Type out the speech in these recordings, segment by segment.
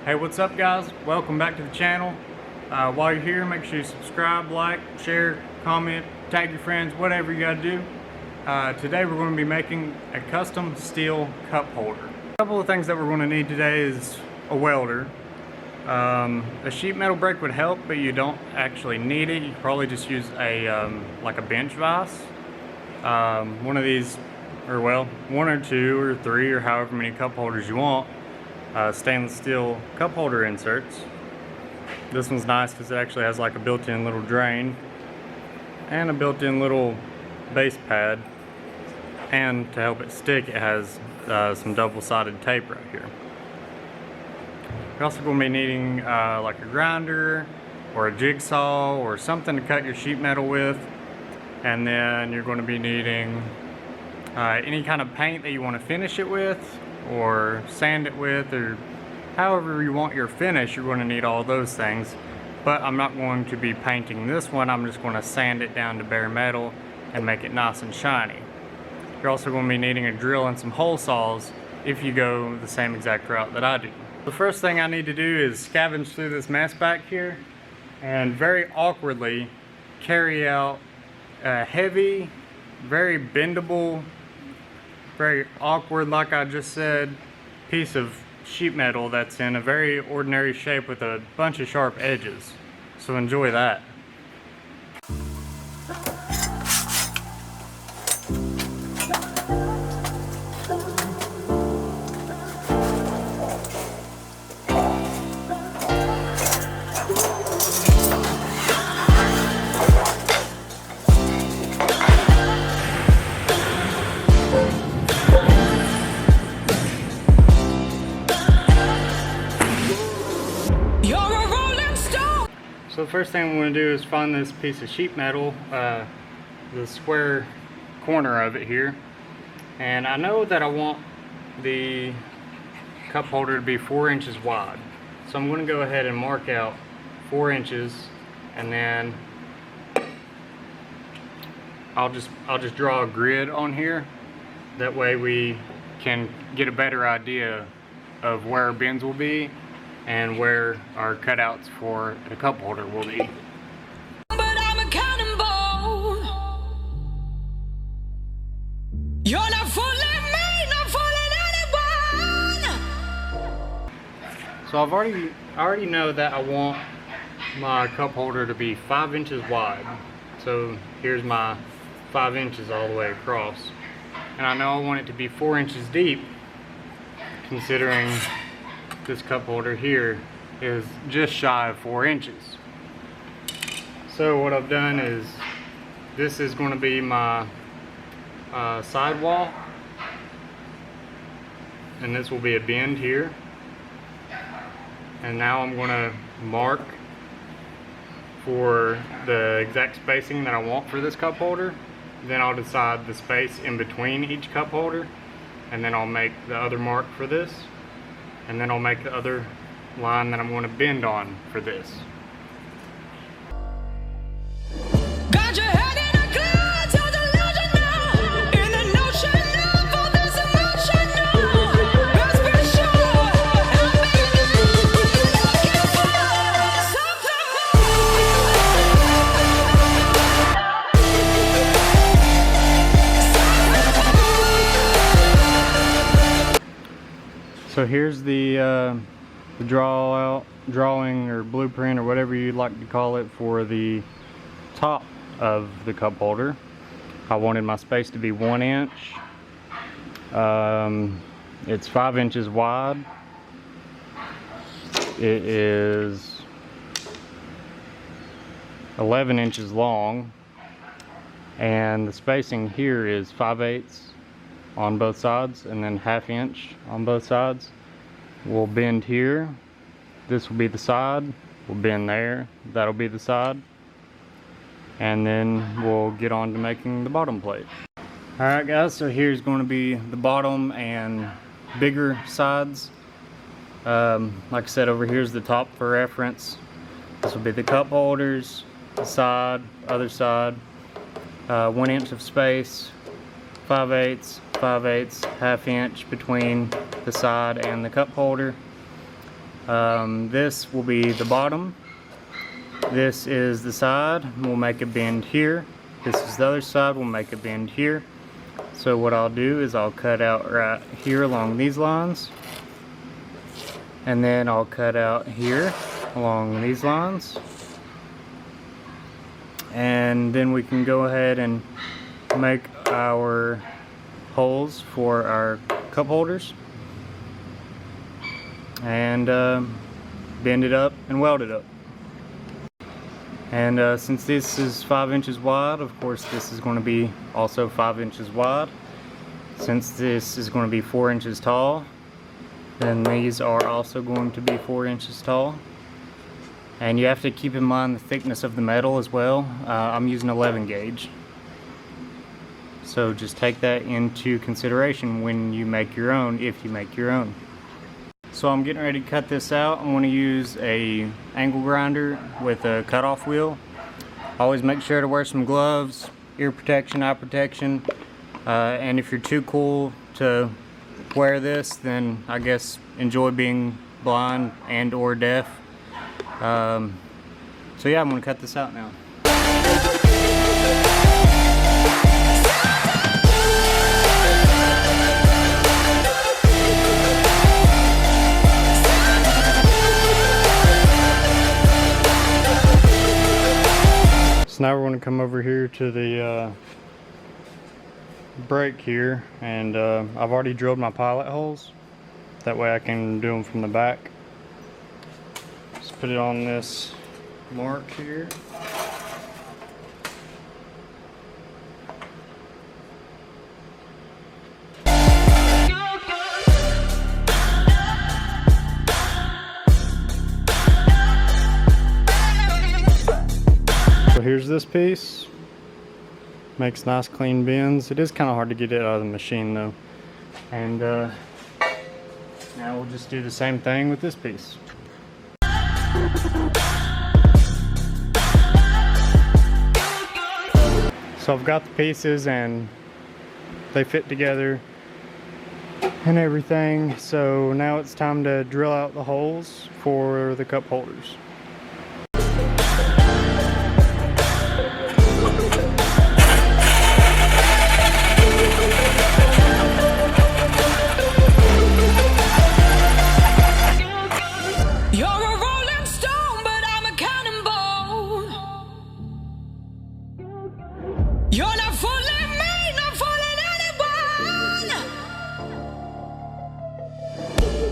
Hey, what's up guys? Welcome back to the channel. While you're here, make sure you subscribe, like, share, comment, tag your friends, whatever you gotta do. Today we're going to be making a custom steel cup holder. A couple of things that we're going to need today is a welder. A sheet metal brake would help, but you don't actually need it. You could probably just use a like a bench vise. One of these, or well, one or two or three or however many cup holders you want. Stainless steel cup holder inserts. This one's nice because it actually has like a built-in little drain and a built-in little base pad, and to help it stick it has some double-sided tape right here. You're also going to be needing like a grinder or a jigsaw or something to cut your sheet metal with, and then you're going to be needing any kind of paint that you want to finish it with or sand it with, or however you want your finish. You're going to need all those things, but I'm not going to be painting this one. I'm just going to sand it down to bare metal and make it nice and shiny. You're also going to be needing a drill and some hole saws if you go the same exact route that I do. The first thing I need to do is scavenge through this mess back here and very awkwardly carry out a heavy, very bendable, very awkward, like I just said, piece of sheet metal that's in a very ordinary shape with a bunch of sharp edges. So enjoy that. So the first thing I'm going to do is find this piece of sheet metal, the square corner of it here, and I know that I want the cup holder to be 4 inches wide, so I'm going to go ahead and mark out 4 inches, and then I'll just draw a grid on here. That way we can get a better idea of where our bends will be and where our cutouts for the cup holder will be. But I'm a cannonball. You're not fooling me, not fooling anyone. So I already know that I want my cup holder to be 5 inches wide. So here's my 5 inches all the way across. And I know I want it to be 4 inches deep, considering this cup holder here is just shy of 4 inches. So what I've done is, this is going to be my sidewall, and this will be a bend here. And now I'm going to mark for the exact spacing that I want for this cup holder. Then I'll decide the space in between each cup holder, and then I'll make the other mark for this. And then I'll make the other line that I'm going to bend on for this. Got your head in a cloud, you're delusional. In an ocean of all this emotional. Let's be sure, I'm looking for something more. So here's the drawing or blueprint or whatever you'd like to call it for the top of the cup holder. I wanted my space to be 1 inch. It's 5 inches wide. It is 11 inches long, and the spacing here is 5/8 on both sides, and then 1/2 inch on both sides. We'll bend here. This will be the side. We'll bend there. That'll be the side. And then we'll get on to making the bottom plate. Alright guys, so here's going to be the bottom and bigger sides. Like I said, over here's the top for reference. This will be the cup holders, the side, other side. 1 inch of space, 5/8, 5/8, 1/2 inch between the side and the cup holder. This will be the bottom. This is the side. We'll make a bend here. This is the other side. We'll make a bend here. So what I'll do is I'll cut out right here along these lines. And then I'll cut out here along these lines. And then we can go ahead and make our holes for our cup holders. And bend it up and weld it up. And since this is 5 inches wide, of course this is going to be also 5 inches wide. Since this is going to be 4 inches tall, then these are also going to be 4 inches tall. And you have to keep in mind the thickness of the metal as well. I'm using 11 gauge. So just take that into consideration when you make your own, if you make your own. So I'm getting ready to cut this out. I'm going to use a angle grinder with a cutoff wheel. Always make sure to wear some gloves, ear protection, eye protection. And if you're too cool to wear this, then I guess enjoy being blind and or deaf. So yeah, I'm going to cut this out now. So now we're going to come over here to the brake here, and I've already drilled my pilot holes. That way I can do them from the back. Just put it on this mark here. So here's this piece. Makes nice clean bends. It is kind of hard to get it out of the machine though. And now we'll just do the same thing with this piece. So I've got the pieces and they fit together and everything. So now it's time to drill out the holes for the cup holders. You're not fooling me, not fooling anyone.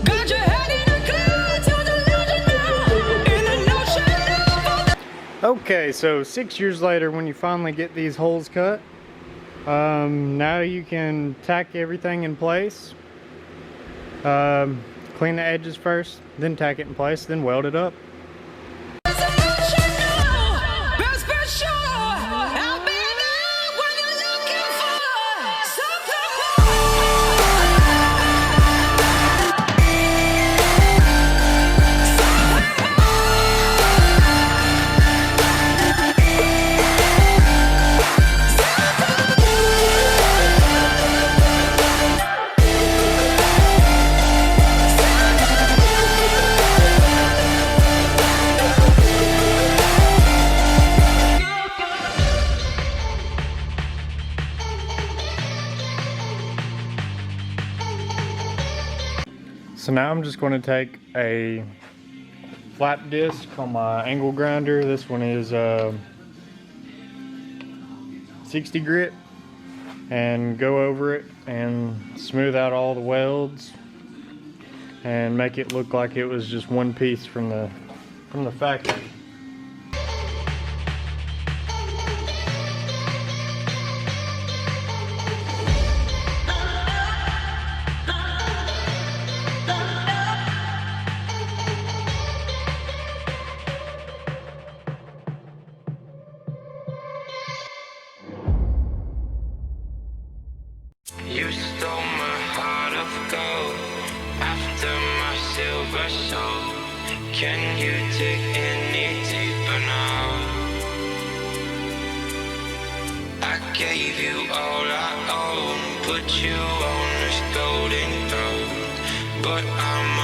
Got your head in a cloud, you're delusional, in a notion of. Okay, so 6 years later, when you finally get these holes cut, now you can tack everything in place. Clean the edges first, then tack it in place, then weld it up. So now I'm just going to take a flat disc on my angle grinder. This one is 60 grit, and go over it and smooth out all the welds and make it look like it was just one piece from the factory. You stole my heart of gold after my silver soul. Can you